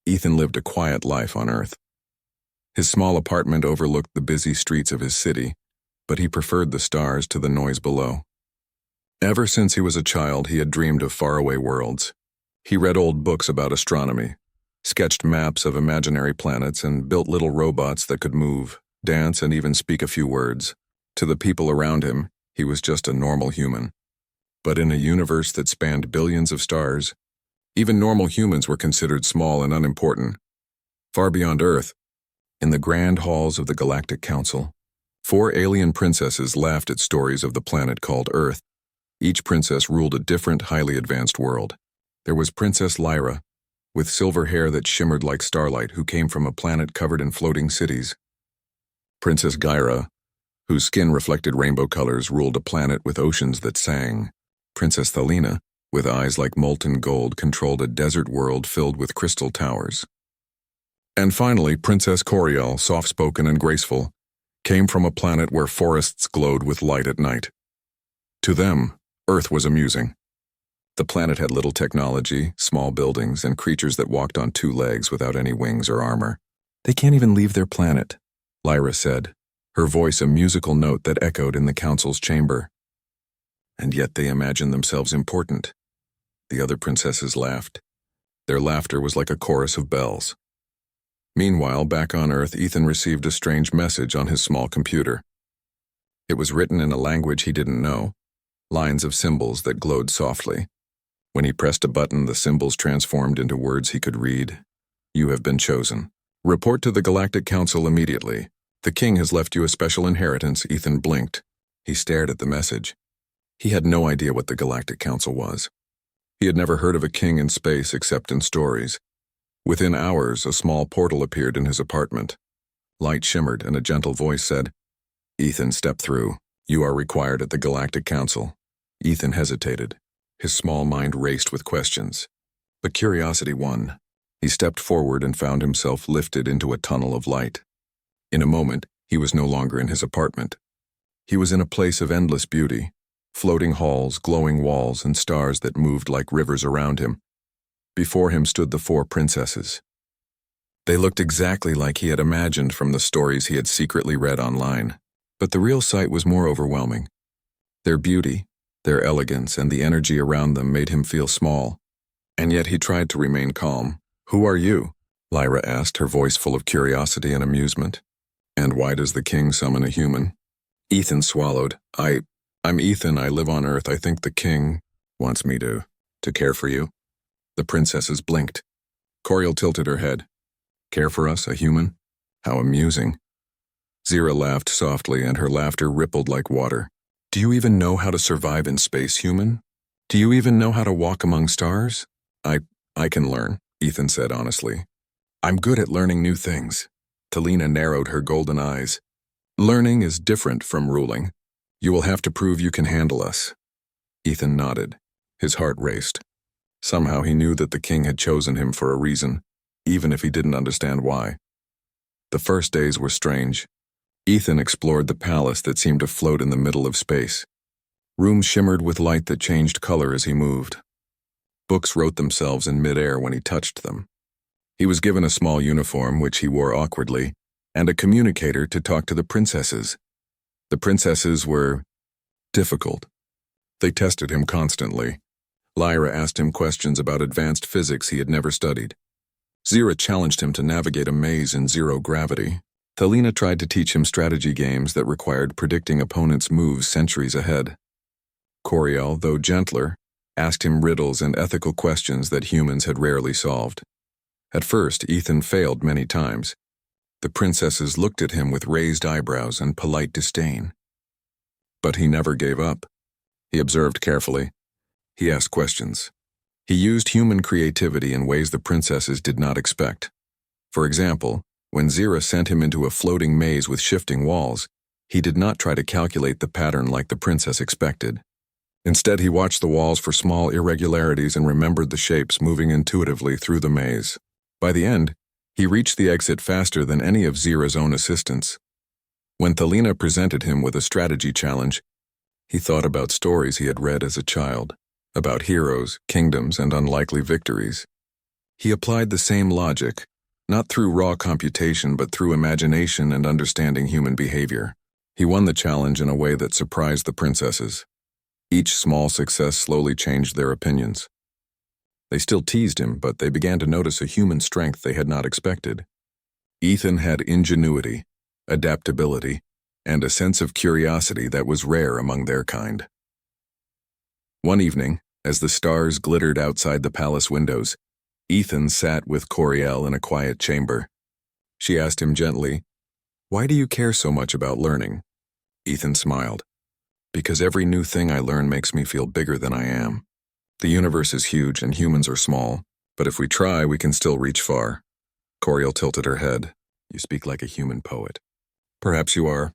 Ethan lived a quiet life on Earth. His small apartment overlooked the busy streets of his city, but he preferred the stars to the noise below. Ever since he was a child, he had dreamed of faraway worlds. He read old books about astronomy, sketched maps of imaginary planets, and built little robots that could move, dance, and even speak a few words. To the people around him, he was just a normal human. But in a universe that spanned billions of stars, even normal humans were considered small and unimportant. Far beyond Earth, in the grand halls of the Galactic Council, 4 alien princesses laughed at stories of the planet called Earth. Each princess ruled a different, highly advanced world. There was Princess Lyra, with silver hair that shimmered like starlight, who came from a planet covered in floating cities. Princess Gyra, whose skin reflected rainbow colors, ruled a planet with oceans that sang. Princess Thelina, with eyes like molten gold, controlled a desert world filled with crystal towers. And finally, Princess Coriel, soft-spoken and graceful, came from a planet where forests glowed with light at night. To them, Earth was amusing. The planet had little technology, small buildings, and creatures that walked on 2 legs without any wings or armor. "They can't even leave their planet," Lyra said, her voice a musical note that echoed in the council's chamber. "And yet they imagine themselves important." The other princesses laughed. Their laughter was like a chorus of bells. Meanwhile, back on Earth, Ethan received a strange message on his small computer. It was written in a language he didn't know, lines of symbols that glowed softly. When he pressed a button, the symbols transformed into words he could read. "You have been chosen. Report to the Galactic Council immediately. The king has left you a special inheritance." Ethan blinked. He stared at the message. He had no idea what the Galactic Council was. He had never heard of a king in space except in stories. Within hours, a small portal appeared in his apartment. Light shimmered, and a gentle voice said, "Ethan, step through. You are required at the Galactic Council." Ethan hesitated. His small mind raced with questions. But curiosity won. He stepped forward and found himself lifted into a tunnel of light. In a moment, he was no longer in his apartment. He was in a place of endless beauty, floating halls, glowing walls, and stars that moved like rivers around him. Before him stood the 4 princesses. They looked exactly like he had imagined from the stories he had secretly read online. But the real sight was more overwhelming. Their beauty, their elegance, and the energy around them made him feel small. And yet he tried to remain calm. "Who are you?" Lyra asked, her voice full of curiosity and amusement. "And why does the king summon a human?" Ethan swallowed. I'm Ethan. I live on Earth. I think the king wants me to care for you." The princesses blinked. Coriel tilted her head. "Care for us, a human? How amusing." Zira laughed softly, and her laughter rippled like water. "Do you even know how to survive in space, human? Do you even know how to walk among stars?" I can learn," Ethan said honestly. "I'm good at learning new things." Thelina narrowed her golden eyes. "Learning is different from ruling. You will have to prove you can handle us." Ethan nodded. His heart raced. Somehow he knew that the king had chosen him for a reason, even if he didn't understand why. The first days were strange. Ethan explored the palace that seemed to float in the middle of space. Rooms shimmered with light that changed color as he moved. Books wrote themselves in midair when he touched them. He was given a small uniform, which he wore awkwardly, and a communicator to talk to the princesses. The princesses were difficult. They tested him constantly. Lyra asked him questions about advanced physics he had never studied. Zira challenged him to navigate a maze in zero gravity. Thelina tried to teach him strategy games that required predicting opponents' moves centuries ahead. Coriel, though gentler, asked him riddles and ethical questions that humans had rarely solved. At first, Ethan failed many times. The princesses looked at him with raised eyebrows and polite disdain. But he never gave up. He observed carefully. He asked questions. He used human creativity in ways the princesses did not expect. For example, when Zira sent him into a floating maze with shifting walls, he did not try to calculate the pattern like the princess expected. Instead, he watched the walls for small irregularities and remembered the shapes moving intuitively through the maze. By the end, he reached the exit faster than any of Zira's own assistants. When Thelina presented him with a strategy challenge, he thought about stories he had read as a child, about heroes, kingdoms, and unlikely victories. He applied the same logic, not through raw computation but through imagination and understanding human behavior. He won the challenge in a way that surprised the princesses. Each small success slowly changed their opinions. They still teased him, but they began to notice a human strength they had not expected. Ethan had ingenuity, adaptability, and a sense of curiosity that was rare among their kind. One evening, as the stars glittered outside the palace windows, Ethan sat with Coriel in a quiet chamber. She asked him gently, "Why do you care so much about learning?" Ethan smiled. "Because every new thing I learn makes me feel bigger than I am. The universe is huge and humans are small, but if we try, we can still reach far." Coriel tilted her head. "You speak like a human poet." "Perhaps you are.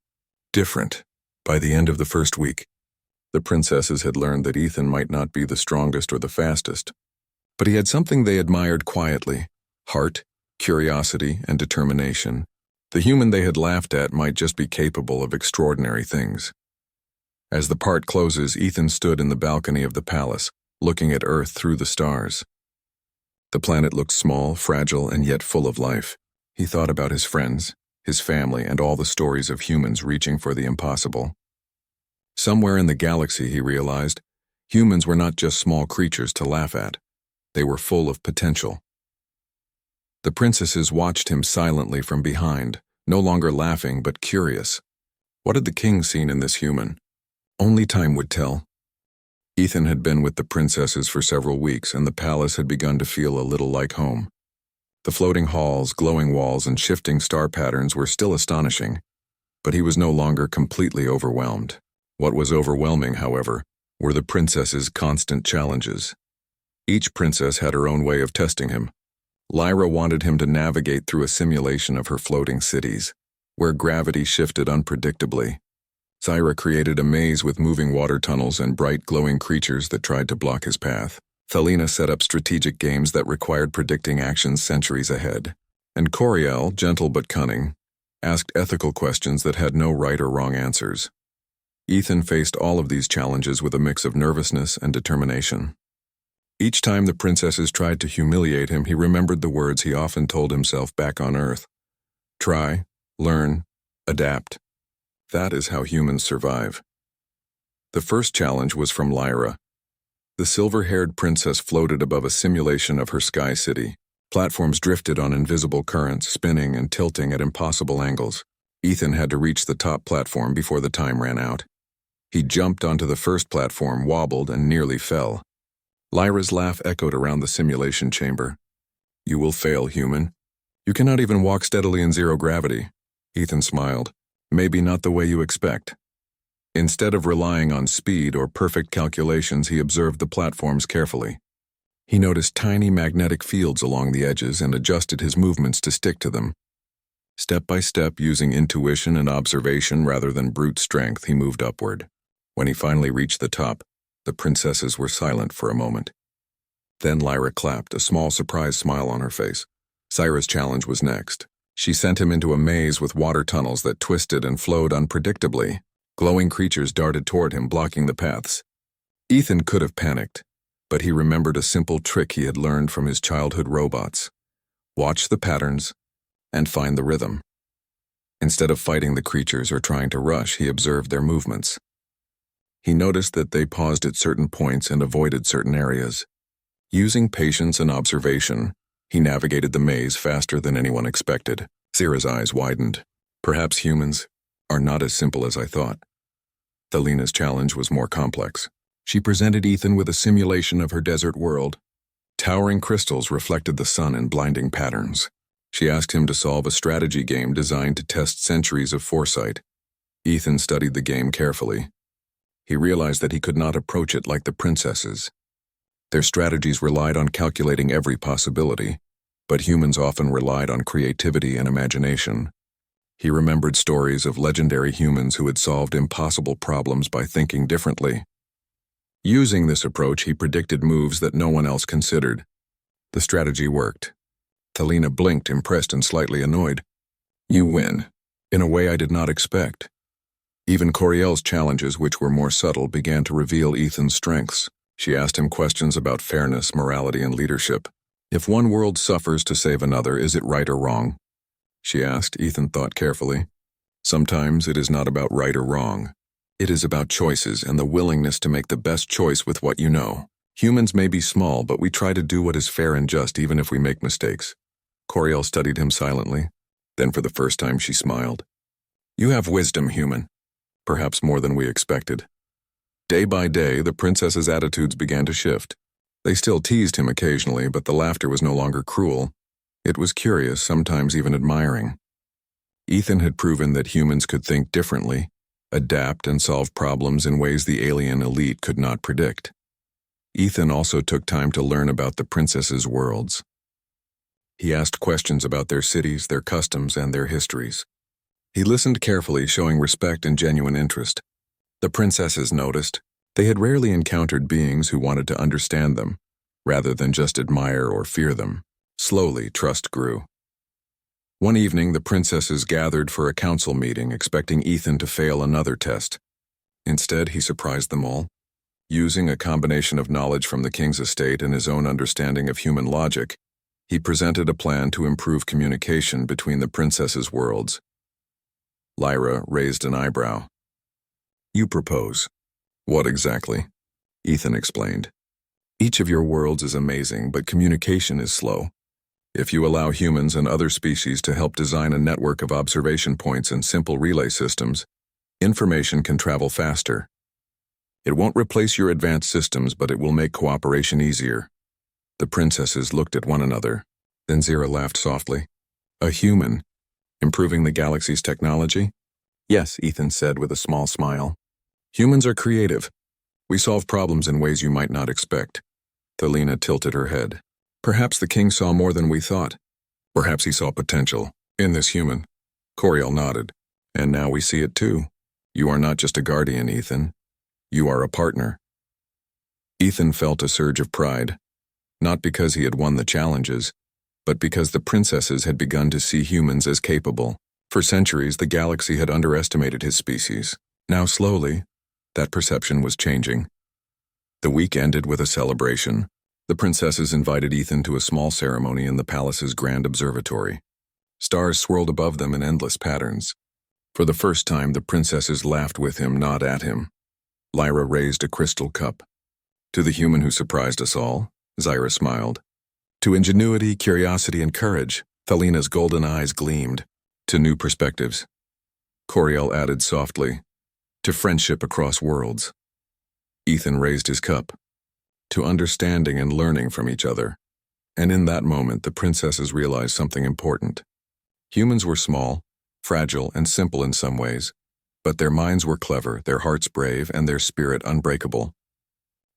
Different." By the end of the first week, the princesses had learned that Ethan might not be the strongest or the fastest, but he had something they admired quietly: heart, curiosity, and determination. The human they had laughed at might just be capable of extraordinary things. As the part closes, Ethan stood in the balcony of the palace, looking at Earth through the stars. The planet looked small, fragile, and yet full of life. He thought about his friends, his family, and all the stories of humans reaching for the impossible. Somewhere in the galaxy, he realized, humans were not just small creatures to laugh at. They were full of potential. The princesses watched him silently from behind, no longer laughing but curious. What had the king seen in this human? Only time would tell. Ethan had been with the princesses for several weeks, and the palace had begun to feel a little like home. The floating halls, glowing walls, and shifting star patterns were still astonishing, but he was no longer completely overwhelmed. What was overwhelming, however, were the princesses' constant challenges. Each princess had her own way of testing him. Lyra wanted him to navigate through a simulation of her floating cities, where gravity shifted unpredictably. Zyra created a maze with moving water tunnels and bright glowing creatures that tried to block his path. Thelina set up strategic games that required predicting actions centuries ahead. And Coriel, gentle but cunning, asked ethical questions that had no right or wrong answers. Ethan faced all of these challenges with a mix of nervousness and determination. Each time the princesses tried to humiliate him, he remembered the words he often told himself back on Earth. Try, learn, adapt. That is how humans survive. The first challenge was from Lyra. The silver-haired princess floated above a simulation of her sky city. Platforms drifted on invisible currents, spinning and tilting at impossible angles. Ethan had to reach the top platform before the time ran out. He jumped onto the first platform, wobbled, and nearly fell. Lyra's laugh echoed around the simulation chamber. "You will fail, human. You cannot even walk steadily in zero gravity." Ethan smiled. "Maybe not the way you expect." Instead of relying on speed or perfect calculations, he observed the platforms carefully. He noticed tiny magnetic fields along the edges and adjusted his movements to stick to them. Step by step, using intuition and observation rather than brute strength, he moved upward. When he finally reached the top, the princesses were silent for a moment. Then Lyra clapped, a small surprised smile on her face. Zyra's challenge was next. She sent him into a maze with water tunnels that twisted and flowed unpredictably. Glowing creatures darted toward him, blocking the paths. Ethan could have panicked, but he remembered a simple trick he had learned from his childhood robots. Watch the patterns and find the rhythm. Instead of fighting the creatures or trying to rush, he observed their movements. He noticed that they paused at certain points and avoided certain areas. Using patience and observation, he navigated the maze faster than anyone expected. Zyra's eyes widened. Perhaps humans are not as simple as I thought. Thelina's challenge was more complex. She presented Ethan with a simulation of her desert world. Towering crystals reflected the sun in blinding patterns. She asked him to solve a strategy game designed to test centuries of foresight. Ethan studied the game carefully. He realized that he could not approach it like the princesses. Their strategies relied on calculating every possibility, but humans often relied on creativity and imagination. He remembered stories of legendary humans who had solved impossible problems by thinking differently. Using this approach, he predicted moves that no one else considered. The strategy worked. Thelina blinked, impressed and slightly annoyed. "You win, in a way I did not expect." Even Coriel's challenges, which were more subtle, began to reveal Ethan's strengths. She asked him questions about fairness, morality, and leadership. If one world suffers to save another, is it right or wrong? She asked. Ethan thought carefully. Sometimes it is not about right or wrong. It is about choices and the willingness to make the best choice with what you know. Humans may be small, but we try to do what is fair and just even if we make mistakes. Coriel studied him silently. Then for the first time she smiled. You have wisdom, human. Perhaps more than we expected. Day by day, the princess's attitudes began to shift. They still teased him occasionally, but the laughter was no longer cruel. It was curious, sometimes even admiring. Ethan had proven that humans could think differently, adapt and solve problems in ways the alien elite could not predict. Ethan also took time to learn about the princess's worlds. He asked questions about their cities, their customs, and their histories. He listened carefully, showing respect and genuine interest. The princesses noticed. They had rarely encountered beings who wanted to understand them, rather than just admire or fear them. Slowly, trust grew. One evening, the princesses gathered for a council meeting, expecting Ethan to fail another test. Instead, he surprised them all. Using a combination of knowledge from the king's estate and his own understanding of human logic, he presented a plan to improve communication between the princesses' worlds. Lyra raised an eyebrow. You propose. What exactly? Ethan explained. Each of your worlds is amazing, but communication is slow. If you allow humans and other species to help design a network of observation points and simple relay systems, information can travel faster. It won't replace your advanced systems, but it will make cooperation easier. The princesses looked at one another. Then Zira laughed softly. A human? Improving the galaxy's technology? Yes, Ethan said with a small smile. Humans are creative. We solve problems in ways you might not expect. Thelina tilted her head. Perhaps the king saw more than we thought. Perhaps he saw potential in this human. Coriel nodded. And now we see it too. You are not just a guardian, Ethan. You are a partner. Ethan felt a surge of pride, not because he had won the challenges, but because the princesses had begun to see humans as capable. For centuries, the galaxy had underestimated his species. Now slowly, that perception was changing. The week ended with a celebration. The princesses invited Ethan to a small ceremony in the palace's grand observatory. Stars swirled above them in endless patterns. For the first time, the princesses laughed with him, not at him. Lyra raised a crystal cup. To the human who surprised us all, Zyra smiled. To ingenuity, curiosity, and courage, Thelina's golden eyes gleamed. To new perspectives. Coriel added softly. To friendship across worlds. Ethan raised his cup. To understanding and learning from each other. And in that moment, the princesses realized something important. Humans were small, fragile, and simple in some ways, but their minds were clever, their hearts brave, and their spirit unbreakable.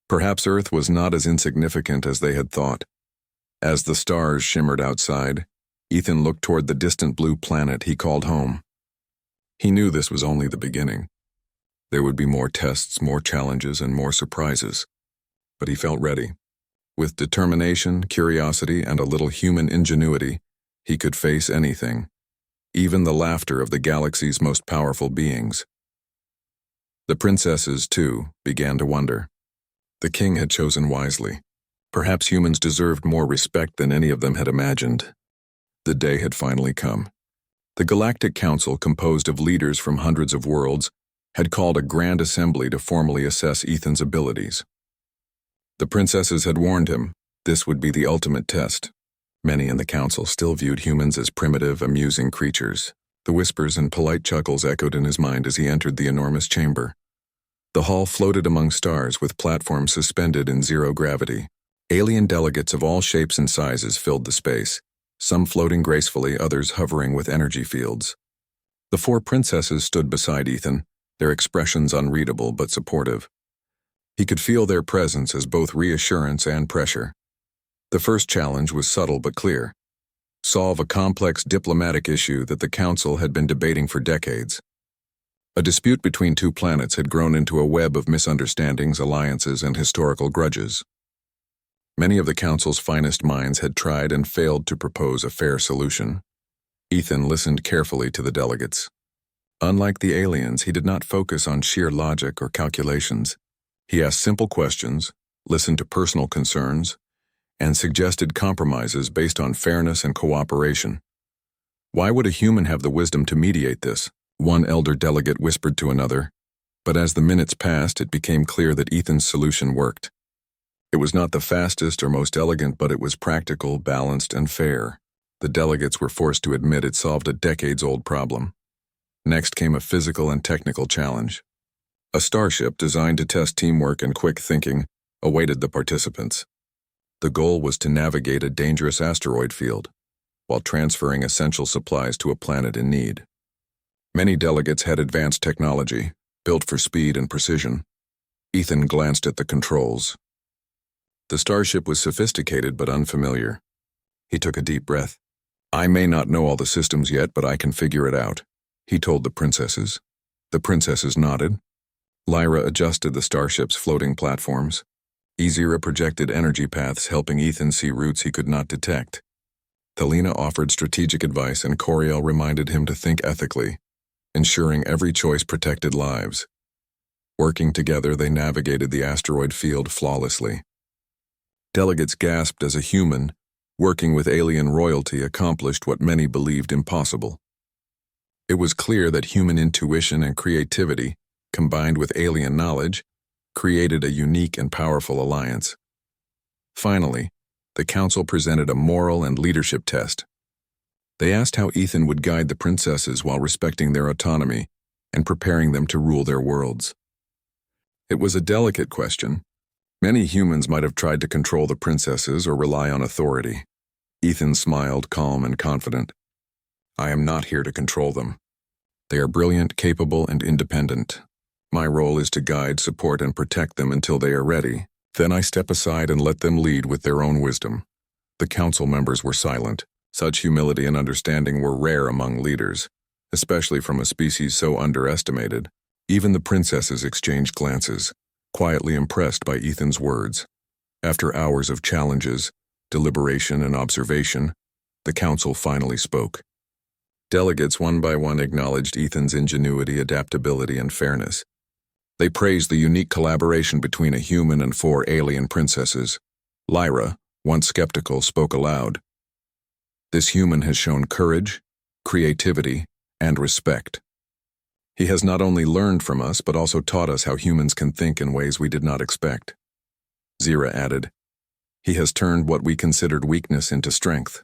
Perhaps Earth was not as insignificant as they had thought. As the stars shimmered outside, Ethan looked toward the distant blue planet he called home. He knew this was only the beginning. There would be more tests, more challenges, and more surprises. But he felt ready. With determination, curiosity, and a little human ingenuity, he could face anything, even the laughter of the galaxy's most powerful beings. The princesses, too, began to wonder. The king had chosen wisely. Perhaps humans deserved more respect than any of them had imagined. The day had finally come. The Galactic Council, composed of leaders from hundreds of worlds, had called a grand assembly to formally assess Ethan's abilities. The princesses had warned him this would be the ultimate test. Many in the council still viewed humans as primitive, amusing creatures. The whispers and polite chuckles echoed in his mind as he entered the enormous chamber. The hall floated among stars with platforms suspended in zero gravity. Alien delegates of all shapes and sizes filled the space, some floating gracefully, others hovering with energy fields. The four princesses stood beside Ethan, their expressions unreadable but supportive. He could feel their presence as both reassurance and pressure. The first challenge was subtle but clear. Solve a complex diplomatic issue that the council had been debating for decades. A dispute between two planets had grown into a web of misunderstandings, alliances, and historical grudges. Many of the council's finest minds had tried and failed to propose a fair solution. Ethan listened carefully to the delegates. Unlike the aliens, he did not focus on sheer logic or calculations. He asked simple questions, listened to personal concerns, and suggested compromises based on fairness and cooperation. Why would a human have the wisdom to mediate this? One elder delegate whispered to another, but as the minutes passed, it became clear that Ethan's solution worked. It was not the fastest or most elegant, but it was practical, balanced, and fair. The delegates were forced to admit it solved a decades-old problem. Next came a physical and technical challenge. A starship designed to test teamwork and quick thinking awaited the participants. The goal was to navigate a dangerous asteroid field, while transferring essential supplies to a planet in need. Many delegates had advanced technology, built for speed and precision. Ethan glanced at the controls. The starship was sophisticated but unfamiliar. He took a deep breath. "I may not know all the systems yet, but I can figure it out," he told the princesses. The princesses nodded. Lyra adjusted the starship's floating platforms. Ezira projected energy paths, helping Ethan see routes he could not detect. Thelina offered strategic advice, and Coriel reminded him to think ethically, ensuring every choice protected lives. Working together, they navigated the asteroid field flawlessly. Delegates gasped as a human, working with alien royalty, accomplished what many believed impossible. It was clear that human intuition and creativity, combined with alien knowledge, created a unique and powerful alliance. Finally, the council presented a moral and leadership test. They asked how Ethan would guide the princesses while respecting their autonomy and preparing them to rule their worlds. It was a delicate question. Many humans might have tried to control the princesses or rely on authority. Ethan smiled, calm and confident. "I am not here to control them. They are brilliant, capable, and independent. My role is to guide, support, and protect them until they are ready. Then I step aside and let them lead with their own wisdom." The council members were silent. Such humility and understanding were rare among leaders, especially from a species so underestimated. Even the princesses exchanged glances, quietly impressed by Ethan's words. After hours of challenges, deliberation, and observation, the council finally spoke. Delegates one by one acknowledged Ethan's ingenuity, adaptability, and fairness. They praised the unique collaboration between a human and 4 alien princesses. Lyra, once skeptical, spoke aloud. "This human has shown courage, creativity, and respect. He has not only learned from us, but also taught us how humans can think in ways we did not expect." Zira added, "He has turned what we considered weakness into strength.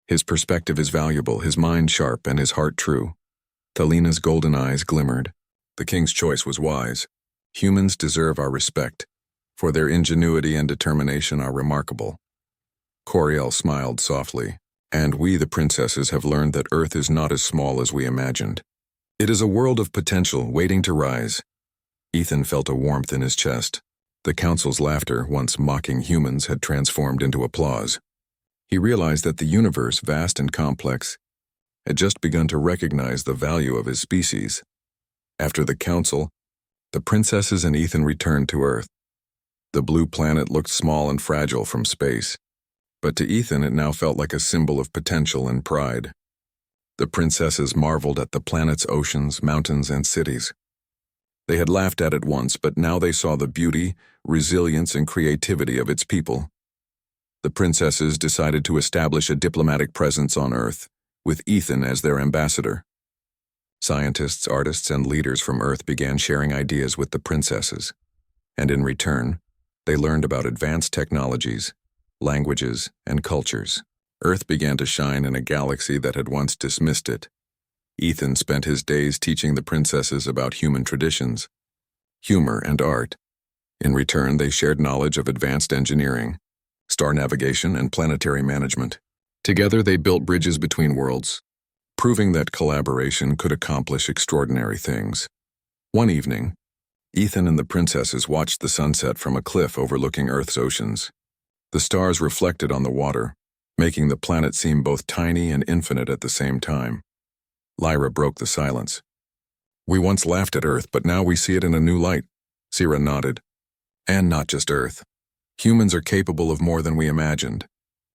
His perspective is valuable, his mind sharp, and his heart true." Thelina's golden eyes glimmered. The king's choice was wise. Humans deserve our respect, for their ingenuity and determination are remarkable. Coriel smiled softly. "And we, the princesses, have learned that Earth is not as small as we imagined. It is a world of potential waiting to rise." Ethan felt a warmth in his chest. The council's laughter, once mocking humans, had transformed into applause. He realized that the universe, vast and complex, had just begun to recognize the value of his species. After the council, the princesses and Ethan returned to Earth. The blue planet looked small and fragile from space, but to Ethan it now felt like a symbol of potential and pride. The princesses marveled at the planet's oceans, mountains, and cities. They had laughed at it once, but now they saw the beauty, resilience, and creativity of its people. The princesses decided to establish a diplomatic presence on Earth, with Ethan as their ambassador. Scientists, artists, and leaders from Earth began sharing ideas with the princesses, and in return, they learned about advanced technologies, languages, and cultures. Earth began to shine in a galaxy that had once dismissed it. Ethan spent his days teaching the princesses about human traditions, humor, and art. In return, they shared knowledge of advanced engineering, star navigation, and planetary management. Together, they built bridges between worlds, proving that collaboration could accomplish extraordinary things. One evening, Ethan and the princesses watched the sunset from a cliff overlooking Earth's oceans. The stars reflected on the water, making the planet seem both tiny and infinite at the same time. Lyra broke the silence. "We once laughed at Earth, but now we see it in a new light." Zira nodded. "And not just Earth. Humans are capable of more than we imagined.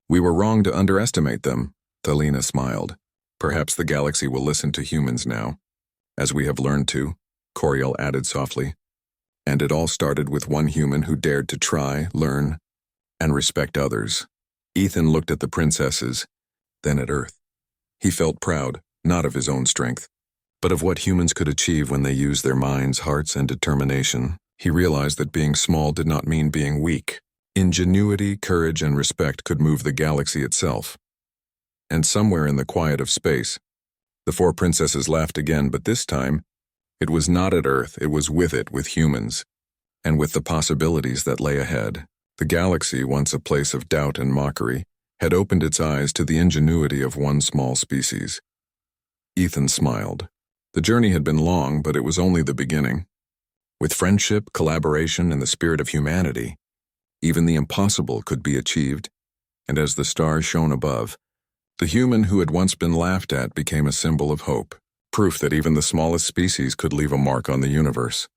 We were wrong to underestimate them." Thelina smiled. "Perhaps the galaxy will listen to humans now, as we have learned to," Coriel added softly. "And it all started with one human who dared to try, learn, and respect others." Ethan looked at the princesses, then at Earth. He felt proud, not of his own strength, but of what humans could achieve when they used their minds, hearts, and determination. He realized that being small did not mean being weak. Ingenuity, courage, and respect could move the galaxy itself. And somewhere in the quiet of space, the four princesses laughed again, but this time, it was not at Earth, it was with humans, and with the possibilities that lay ahead. The galaxy, once a place of doubt and mockery, had opened its eyes to the ingenuity of one small species. Ethan smiled. The journey had been long, but it was only the beginning. With friendship, collaboration, and the spirit of humanity, even the impossible could be achieved, and as the stars shone above, the human who had once been laughed at became a symbol of hope, proof that even the smallest species could leave a mark on the universe.